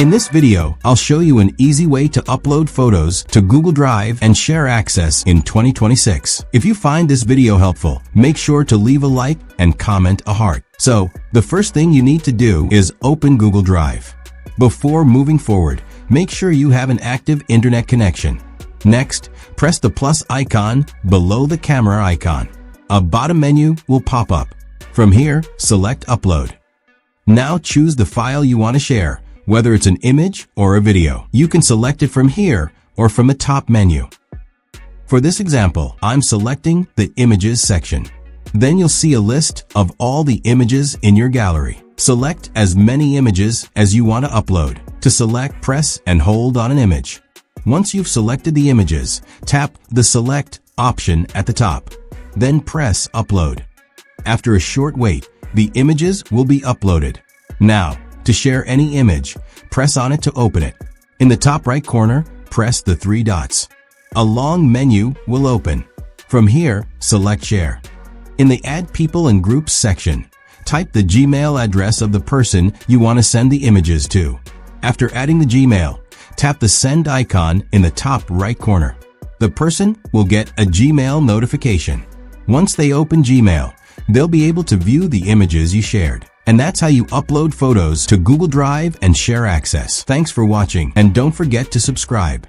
In this video, I'll show you an easy way to upload photos to Google Drive and share access in 2026. If you find this video helpful, make sure to leave a like and comment a heart. So, the first thing you need to do is open Google Drive. Before moving forward, make sure you have an active internet connection. Next, press the plus icon below the camera icon. A bottom menu will pop up. From here, select Upload. Now choose the file you want to share, whether it's an image or a video. You can select it from here or from the top menu. For this example, I'm selecting the Images section. Then you'll see a list of all the images in your gallery. Select as many images as you want to upload. To select, press and hold on an image. Once you've selected the images, tap the Select option at the top. Then press Upload. After a short wait, the images will be uploaded. Now, to share any image, press on it to open it. In the top right corner, press the three dots. A long menu will open. From here, select Share. In the Add People and Groups section, type the Gmail address of the person you want to send the images to. After adding the Gmail, tap the Send icon in the top right corner. The person will get a Gmail notification. Once they open Gmail, they'll be able to view the images you shared. And that's how you upload photos to Google Drive and share access. Thanks for watching, and don't forget to subscribe.